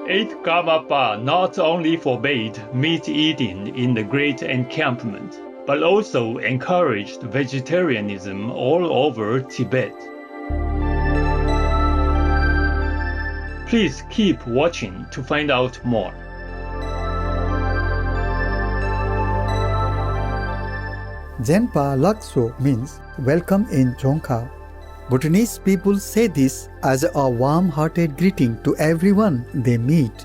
Eighth Karmapa not only forbade meat eating in the Great Encampment, but also encouraged vegetarianism all over Tibet. Please keep watching to find out more. Genpa Lakso means welcome in Dzongkha. Bhutanese people say this as a warm-hearted greeting to everyone they meet.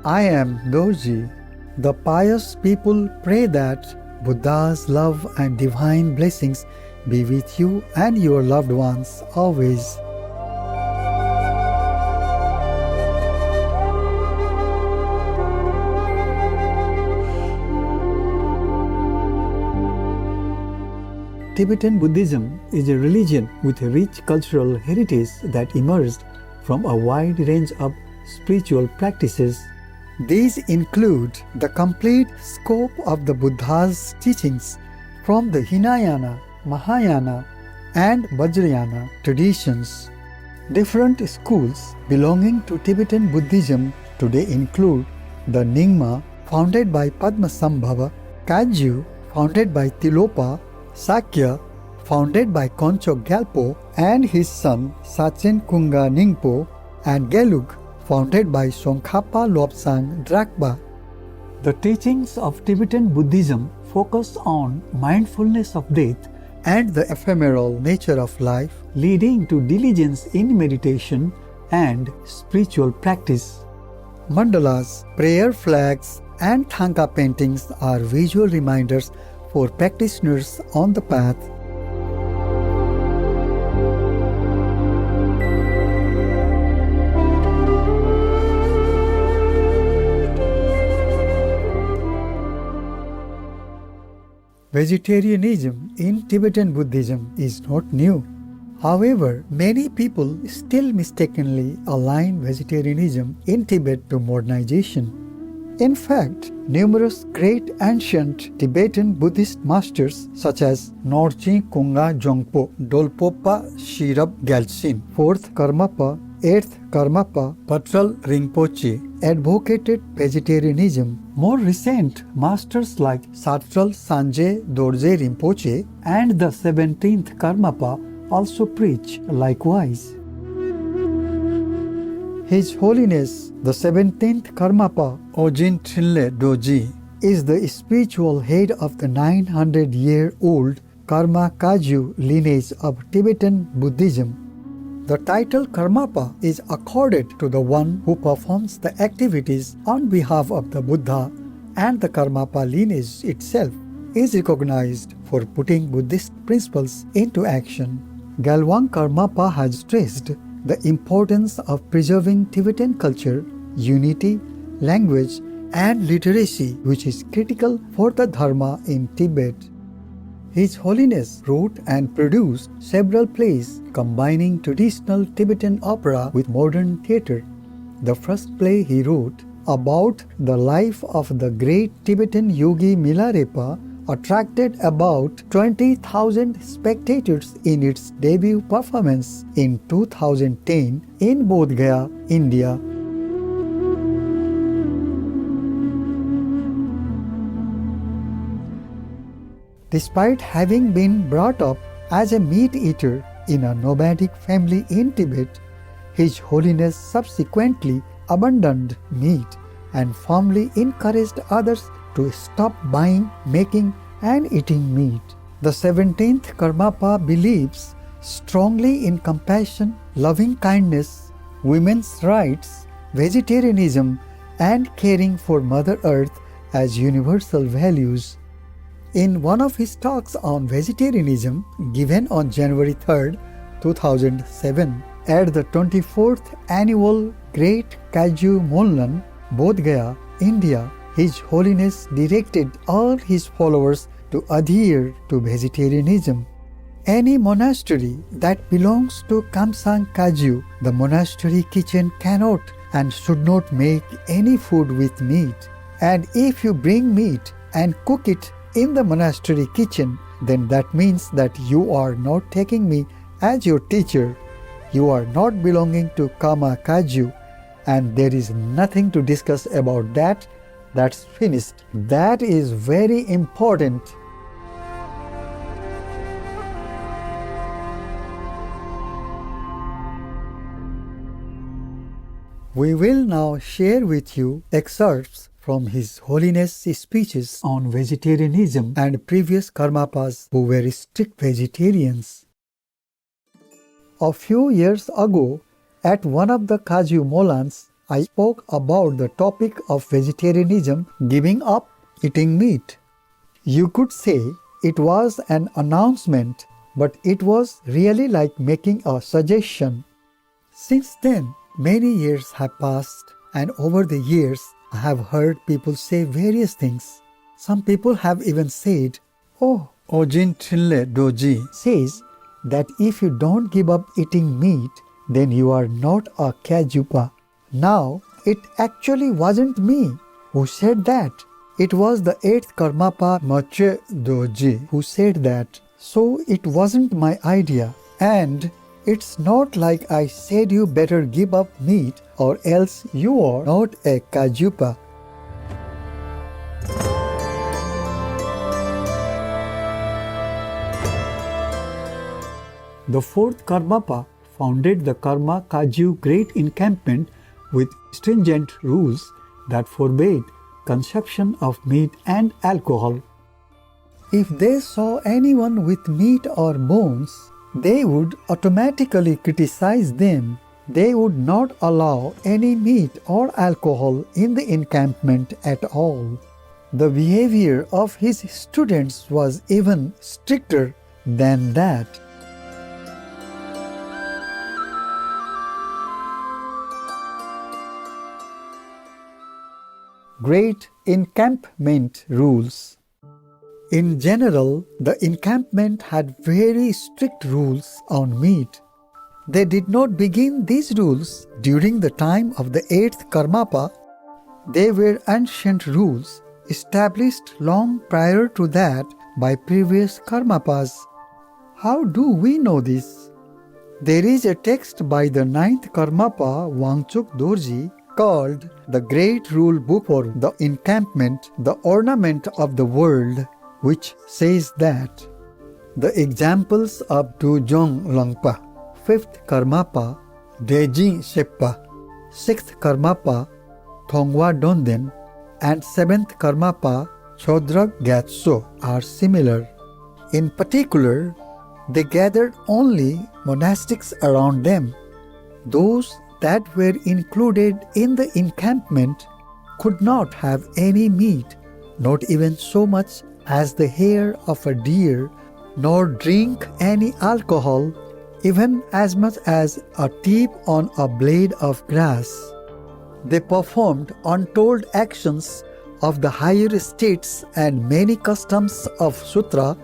I am Dorje. The pious people pray that Buddha's love and divine blessings be with you and your loved ones always. Tibetan Buddhism is a religion with a rich cultural heritage that emerged from a wide range of spiritual practices. These include the complete scope of the Buddha's teachings from the Hinayana, Mahayana, and Vajrayana traditions. Different schools belonging to Tibetan Buddhism today include the Nyingma, founded by Padmasambhava, Kagyu, founded by Tilopa, Sakya, founded by Koncho Gyalpo and his son Sachen Kunga Ningpo, and Gelug, founded by Tsongkhapa Lobsang Drakpa. The teachings of Tibetan Buddhism focus on mindfulness of death and the ephemeral nature of life, leading to diligence in meditation and spiritual practice. Mandalas, prayer flags, and thangka paintings are visual reminders for practitioners on the path. Vegetarianism in Tibetan Buddhism is not new. However, many people still mistakenly align vegetarianism in Tibet to modernization. In fact, numerous great ancient Tibetan Buddhist masters such as Norchi Kunga Jongpo, Dolpopa Shirab Gyaltsin, 4th Karmapa, 8th Karmapa, Patral Rinpoche advocated vegetarianism. More recent masters like Satral Sanjay Dorje Rinpoche and the 17th Karmapa also preach likewise. His Holiness, the 17th Karmapa, Ogyen Trinley Dorje, is the spiritual head of the 900-year-old Karma Kagyu lineage of Tibetan Buddhism. The title Karmapa is accorded to the one who performs the activities on behalf of the Buddha, and the Karmapa lineage itself is recognized for putting Buddhist principles into action. Galwang Karmapa has stressed the importance of preserving Tibetan culture, unity, language, and literacy, which is critical for the Dharma in Tibet. His Holiness wrote and produced several plays combining traditional Tibetan opera with modern theatre. The first play he wrote, about the life of the great Tibetan yogi Milarepa, attracted about 20,000 spectators in its debut performance in 2010 in Bodhgaya, India. Despite having been brought up as a meat eater in a nomadic family in Tibet, His Holiness subsequently abandoned meat and firmly encouraged others to stop buying, making, and eating meat. The 17th Karmapa believes strongly in compassion, loving kindness, women's rights, vegetarianism, and caring for Mother Earth as universal values. In one of his talks on vegetarianism given on January 3, 2007 at the 24th Annual Great Kagyu Monlam, Bodhgaya, India, His Holiness directed all his followers to adhere to vegetarianism. Any monastery that belongs to Kamtsang Kagyu, the monastery kitchen cannot and should not make any food with meat. And if you bring meat and cook it in the monastery kitchen, then that means that you are not taking me as your teacher. You are not belonging to Karma Kagyu, and there is nothing to discuss about that. That's finished. That is very important. We will now share with you excerpts from His Holiness' speeches on vegetarianism and previous Karmapas who were strict vegetarians. A few years ago, at one of the Kagyu Monlams, I spoke about the topic of vegetarianism, giving up eating meat. You could say it was an announcement, but it was really like making a suggestion. Since then, many years have passed, and over the years, I have heard people say various things. Some people have even said, "Oh, Ogyen Trinley Dorje says that if you don't give up eating meat, then you are not a Kagyupa." Now, it actually wasn't me who said that. It was the 8th Karmapa Mache Dorje who said that. So it wasn't my idea. And it's not like I said you better give up meat or else you are not a Kagyupa. The 4th Karmapa founded the Karma Kagyu Great Encampment with stringent rules that forbade consumption of meat and alcohol. If they saw anyone with meat or bones, they would automatically criticize them. They would not allow any meat or alcohol in the encampment at all. The behavior of his students was even stricter than that. Great Encampment Rules. In general, the encampment had very strict rules on meat. They did not begin these rules during the time of the 8th Karmapa. They were ancient rules established long prior to that by previous Karmapas. How do we know this? There is a text by the 9th Karmapa Wangchuk Dorje called the Great Rule Book for the Encampment, the Ornament of the World, which says that the examples of Dujong Langpa, 5th Karmapa, Dejing Sheppa, 6th Karmapa, Thongwa Donden, and 7th Karmapa, Chodrak Gyatso are similar. In particular, they gathered only monastics around them. Those that were included in the encampment could not have any meat, not even so much as the hair of a deer, nor drink any alcohol, even as much as a tip on a blade of grass. They performed untold actions of the higher states and many customs of Sutra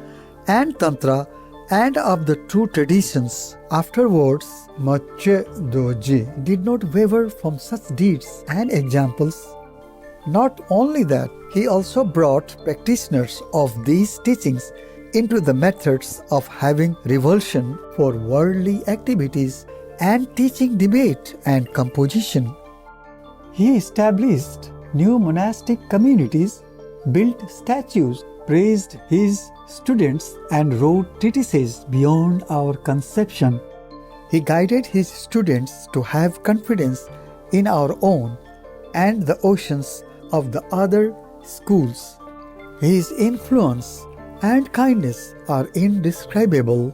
and Tantra and of the true traditions. Afterwards, Mache Dorje did not waver from such deeds and examples. Not only that, he also brought practitioners of these teachings into the methods of having revulsion for worldly activities and teaching debate and composition. He established new monastic communities, built statues, praised his students, and wrote treatises beyond our conception. He guided his students to have confidence in our own and the oceans of the other schools. His influence and kindness are indescribable.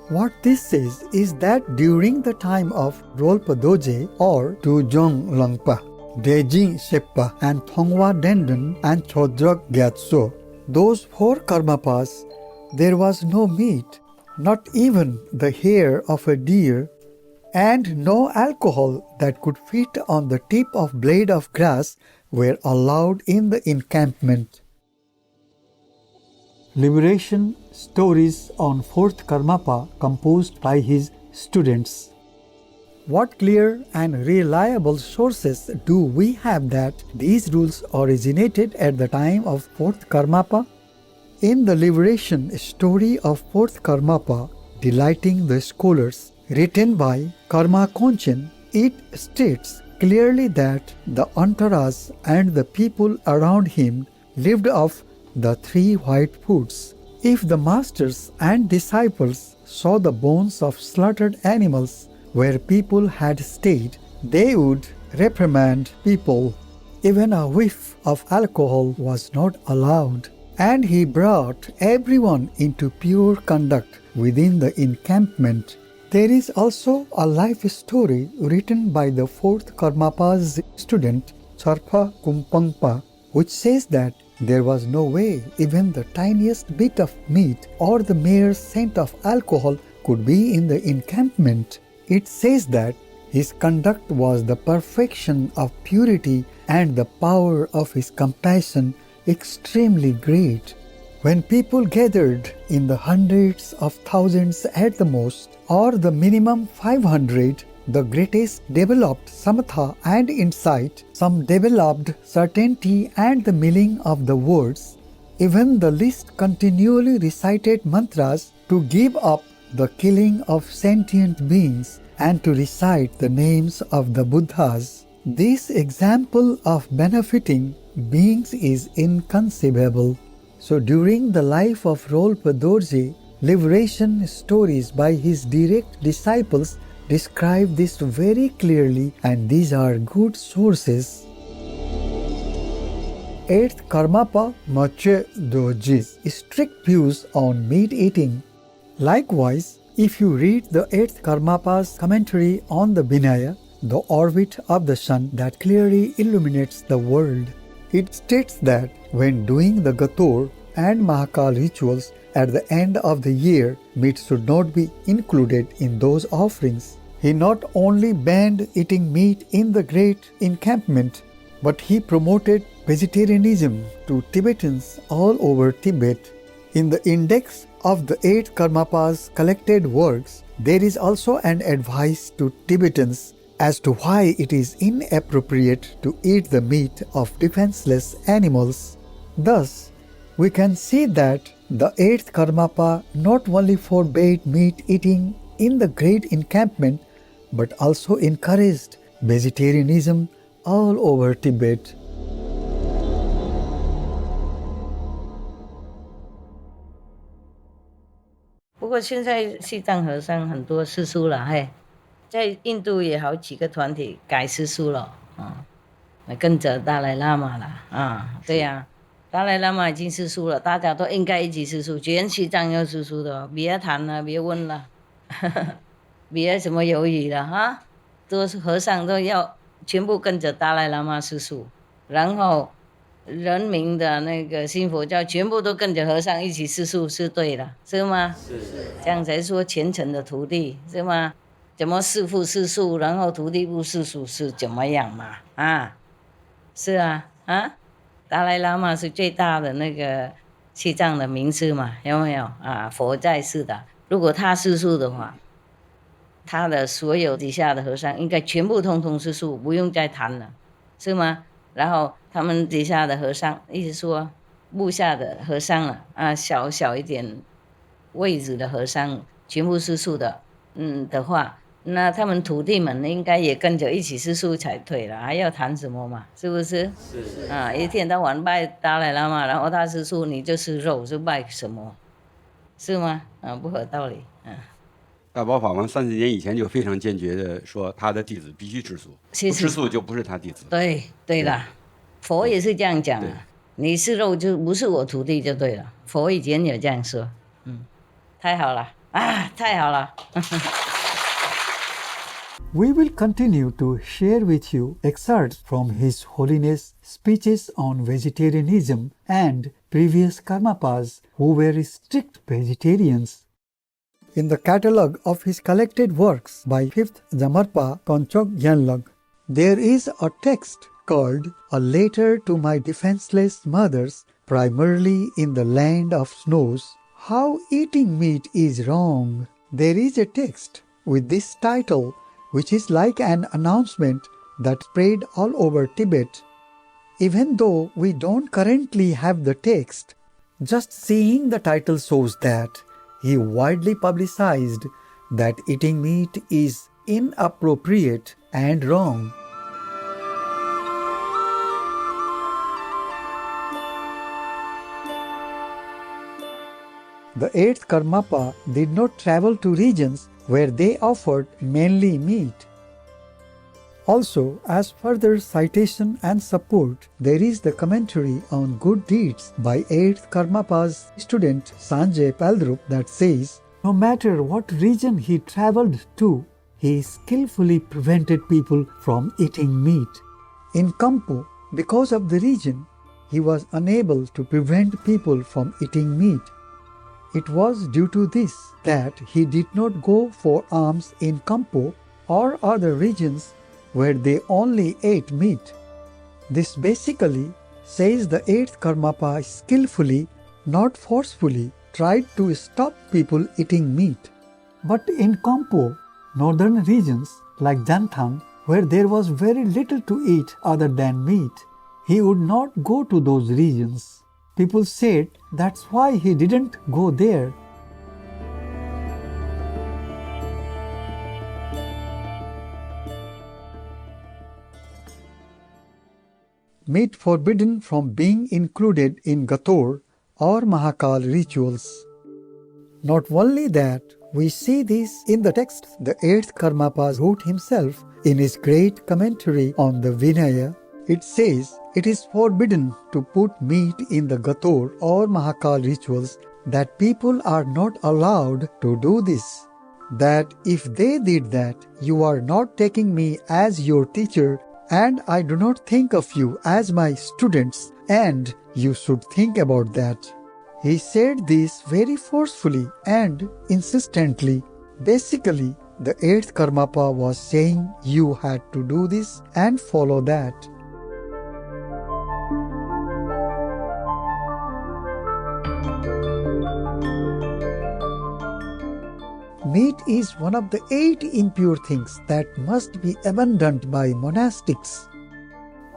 What this says is that during the time of Rolpa Dorje or Dujong Langpa, Dejing Sheppa, and Thongwa Denden and Chodrak Gyatso, those 4 Karmapas, there was no meat, not even the hair of a deer, and no alcohol that could fit on the tip of blade of grass were allowed in the encampment. Liberation stories on 4th Karmapa composed by his students. What clear and reliable sources do we have that these rules originated at the time of 4th Karmapa? In the liberation story of 4th Karmapa, Delighting the Scholars, written by Karma Konchen, it states clearly that the entourage and the people around him lived off the 3 white foods. If the masters and disciples saw the bones of slaughtered animals where people had stayed, they would reprimand people. Even a whiff of alcohol was not allowed, and he brought everyone into pure conduct within the encampment. There is also a life story written by the 4th Karmapa's student, Charpa Kumpangpa, which says that there was no way even the tiniest bit of meat or the mere scent of alcohol could be in the encampment. It says that his conduct was the perfection of purity and the power of his compassion extremely great. When people gathered in the hundreds of thousands at the most, or the minimum 500, the greatest developed samatha and insight, some developed certainty and the meaning of the words. Even the least continually recited mantras to give up the killing of sentient beings and to recite the names of the Buddhas. This example of benefiting beings is inconceivable. So during the life of Rinpoche Dorje, liberation stories by his direct disciples describe this very clearly, and these are good sources. 8th Karmapa Mache Dorje's strict views on meat eating. Likewise, if you read the 8th Karmapa's commentary on the Vinaya, the orbit of the sun that clearly illuminates the world, it states that when doing the Gator and Mahakal rituals at the end of the year, meat should not be included in those offerings. He not only banned eating meat in the great encampment, but he promoted vegetarianism to Tibetans all over Tibet. In the index of the 8 Karmapa's collected works, there is also an advice to Tibetans as to why it is inappropriate to eat the meat of defenseless animals. Thus, we can see that the 8th Karmapa not only forbade meat eating in the great encampment, but also encouraged vegetarianism all over Tibet. But 现在西藏和尚很多吃素了，嘿，在印度也好几个团体改吃素了，跟着达赖喇嘛了，对呀，达赖喇嘛已经吃素了，大家都应该一起吃素，全西藏要吃素的，别谈了，别问了，别什么犹豫了哈，都是和尚都要全部跟着达赖喇嘛吃素，然后人民的那个信佛教全部都跟着和尚一起吃素，是对的，是吗？是，这样才说虔诚的徒弟，是吗？怎么师父吃素，然后徒弟不吃素是怎么样嘛？是啊，达赖喇嘛是最大的那个西藏的名师嘛，有没有佛在世的，如果他吃素的话，他的所有底下的和尚应该全部通通吃素，不用再谈了，是吗？然后他们底下的和尚一直说，部下的和尚了小一点位置的和尚全部吃素的，的话，那他们徒弟们应该也跟着一起吃素才对了，还要谈什么嘛？是不是？是一天到晚拜达赖喇嘛，然后他吃素，你就吃肉，是拜什么？是吗？不合道理。大宝法王30年以前就非常坚决的说，他的弟子必须吃素，不吃素就不是他弟子。对啦，佛也是这样讲你吃肉就不是我徒弟就对了，佛以前有这样说。太好了太好了。We will continue to share with you excerpts from His Holiness speeches on vegetarianism and previous Karmapas who were strict vegetarians. In the catalogue of his collected works by 5th Jamarpa Konchok Gyanlag, there is a text called A Letter to My Defenseless Mothers, primarily in the Land of Snows, How Eating Meat is Wrong. There is a text with this title, which is like an announcement that spread all over Tibet. Even though we don't currently have the text, just seeing the title shows that he widely publicized that eating meat is inappropriate and wrong. the 8th Karmapa did not travel to regions where they offered mainly meat. Also, as further citation and support, there is the commentary on good deeds by 8th Karmapa's student Sanjay Paldrup that says, no matter what region he traveled to, he skillfully prevented people from eating meat. In Kampo, because of the region, he was unable to prevent people from eating meat. It was due to this that he did not go for alms in Kampo or other regions where they only ate meat. This basically says the 8th Karmapa skillfully, not forcefully, tried to stop people eating meat. But in Kampo, northern regions like Janthang, where there was very little to eat other than meat, he would not go to those regions. People said that's why he didn't go there. Meat forbidden from being included in Gator or Mahakal rituals. Not only that, we see this in the text the 8th Karmapa wrote himself in his great commentary on the Vinaya. It says it is forbidden to put meat in the Gator or Mahakal rituals, that people are not allowed to do this. That if they did that, you are not taking me as your teacher, and I do not think of you as my students, and you should think about that. He said this very forcefully and insistently. Basically, the 8th Karmapa was saying you had to do this and follow that. Meat is one of the 8 impure things that must be abandoned by monastics.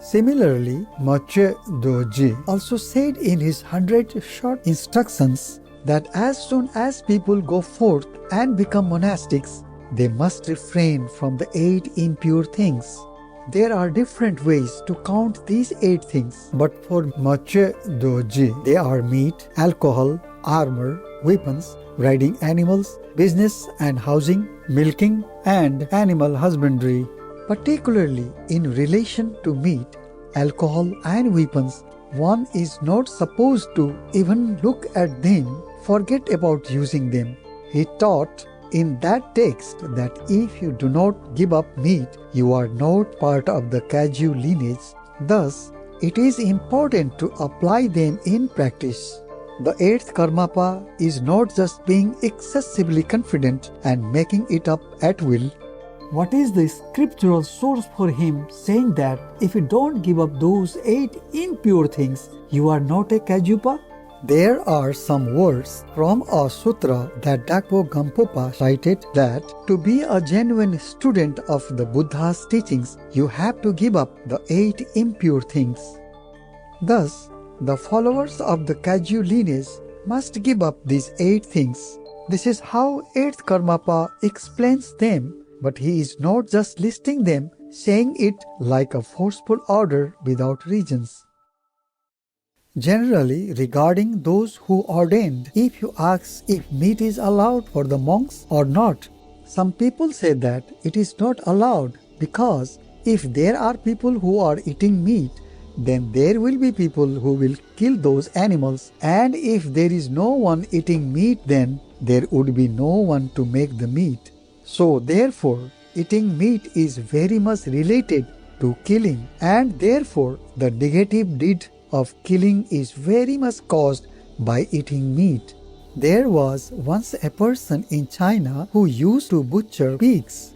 Similarly, Ogyen Dorje also said in his 100 short instructions that as soon as people go forth and become monastics, they must refrain from the 8 impure things. There are different ways to count these 8 things, but for Ogyen Dorje, they are meat, alcohol, armor, weapons, riding animals, business and housing, milking, and animal husbandry. Particularly in relation to meat, alcohol and weapons, one is not supposed to even look at them, forget about using them. He taught in that text that if you do not give up meat, you are not part of the Kagyu lineage. Thus, it is important to apply them in practice. The 8th Karmapa is not just being excessively confident and making it up at will. What is the scriptural source for him saying that if you don't give up those 8 impure things, you are not a Kagyupa? There are some words from a sutra that Dakpo Gampopa cited that to be a genuine student of the Buddha's teachings, you have to give up the 8 impure things. Thus, the followers of the Kagyu lineage must give up these 8 things. This is how 8th Karmapa explains them, but he is not just listing them, saying it like a forceful order without reasons. Generally, regarding those who ordained, if you ask if meat is allowed for the monks or not, some people say that it is not allowed because if there are people who are eating meat, then there will be people who will kill those animals, and if there is no one eating meat, then there would be no one to make the meat. So therefore, eating meat is very much related to killing, and therefore the negative deed of killing is very much caused by eating meat. There was once a person in China who used to butcher pigs.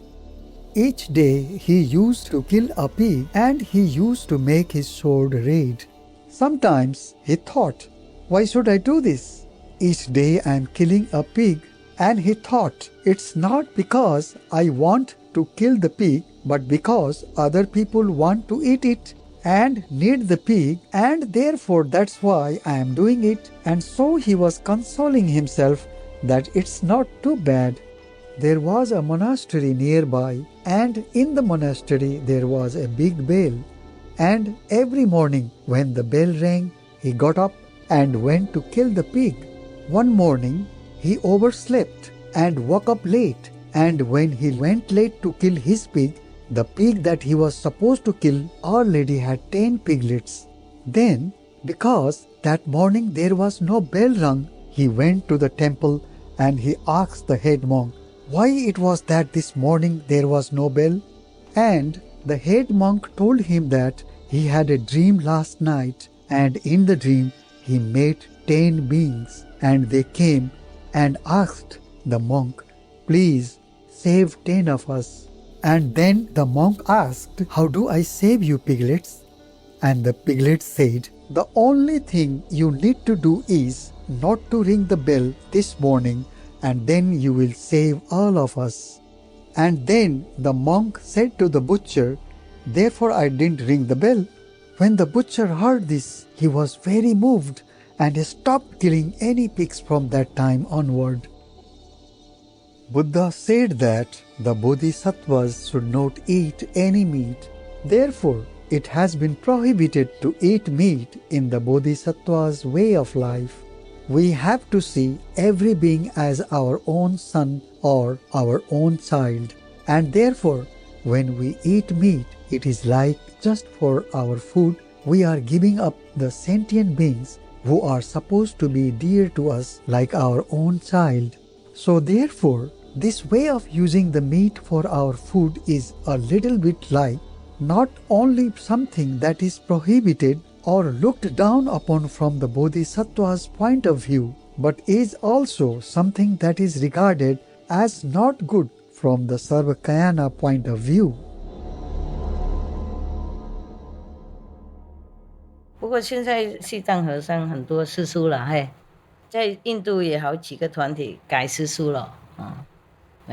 Each day he used to kill a pig and he used to make his sword red. Sometimes he thought, why should I do this? Each day I am killing a pig, and he thought, it's not because I want to kill the pig, but because other people want to eat it and need the pig, and therefore that's why I am doing it. And so he was consoling himself that it's not too bad. There was a monastery nearby, and in the monastery there was a big bell. And every morning when the bell rang, he got up and went to kill the pig. One morning, he overslept and woke up late, and when he went late to kill his pig, the pig that he was supposed to kill already had 10 piglets. Then, because that morning there was no bell rung, he went to the temple and he asked the head monk why it was that this morning there was no bell. And the head monk told him that he had a dream last night, and in the dream he met 10 beings, and they came and asked the monk, "Please save 10 of us." And then the monk asked, "How do I save you, piglets?" And the piglets said, "The only thing you need to do is not to ring the bell this morning, and then you will save all of us." And then the monk said to the butcher, "Therefore I didn't ring the bell." When the butcher heard this, he was very moved and stopped killing any pigs from that time onward. Buddha said that the bodhisattvas should not eat any meat. Therefore, it has been prohibited to eat meat in the bodhisattva's way of life. We have to see every being as our own son or our own child, and therefore, when we eat meat, it is like just for our food, we are giving up the sentient beings who are supposed to be dear to us like our own child. So therefore, this way of using the meat for our food is a little bit like not only something that is prohibited or looked down upon from the bodhisattva's point of view, but is also something that is regarded as not good from the Sarvakayana point of view. 不过现在西藏和尚很多师叔了，在印度也好几个团体改师叔了，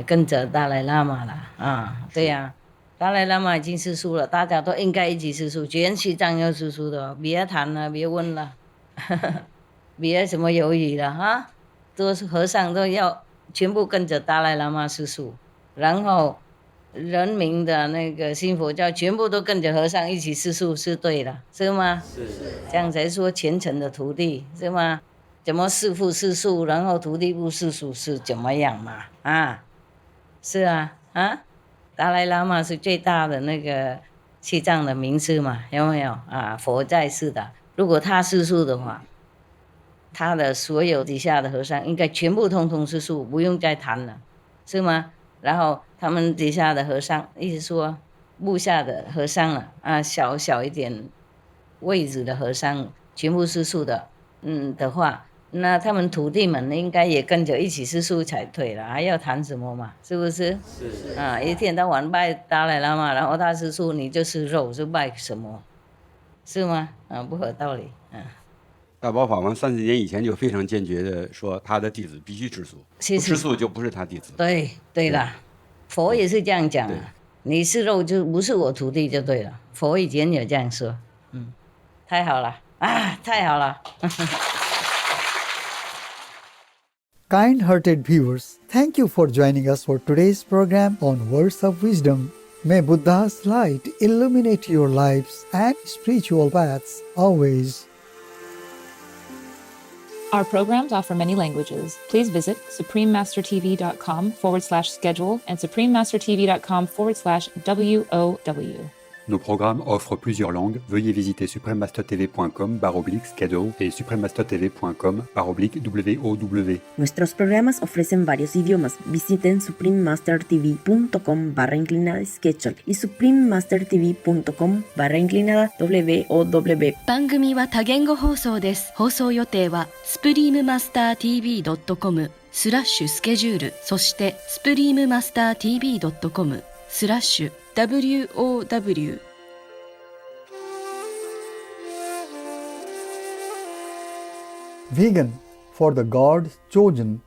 跟着达赖喇嘛了，对呀，达赖喇嘛已经师叔了，大家都应该一起师叔，全西藏要师叔的，别谈了，别问了，别什么犹豫了都是和尚都要全部跟着达赖喇嘛师叔，然后人民的那个信佛教全部都跟着和尚一起师叔是对的，是吗？是。这样才说虔诚的徒弟，是吗？怎么师父师叔，然后徒弟不师叔是怎么样嘛？是达赖喇嘛是最大的那个西藏的名师嘛，有没有佛在世的，如果他师叔的话，他的所有底下的和尚应该全部通通师叔，不用再谈了，是吗？然后他们底下的和尚，意思说部下的和尚了小一点位置的和尚全部师叔的的话，那他们徒弟们应该也跟着一起师叔才对了，还要谈什么嘛？是不是？是一天到晚拜达赖喇嘛，然后他师叔你就是肉，是拜什么？是吗？不合道理。大宝法王30年以前就非常坚决的说，他的弟子必须吃素，不吃素就不是他弟子。对了，佛也是这样讲你是肉就不是我徒弟就对了，佛以前有这样说。太好了太好了。Kind-hearted viewers, thank you for joining us for today's program on Words of Wisdom. May Buddha's light illuminate your lives and spiritual paths always. Our programs offer many languages. Please visit suprememastertv.com/schedule and suprememastertv.com/WOW. Nos programmes offrent plusieurs langues. Veuillez visiter suprememastertv.com/schedule et suprememastertv.com/WOW. Nuestros programas ofrecen varios idiomas. Visiten suprememastertv.com/schedule y suprememastertv.com/WOW. 番組は多言語放送です。放送予定は suprememastertv.com/schedule そして suprememastertv.com/WOW Vegan, for the God's chosen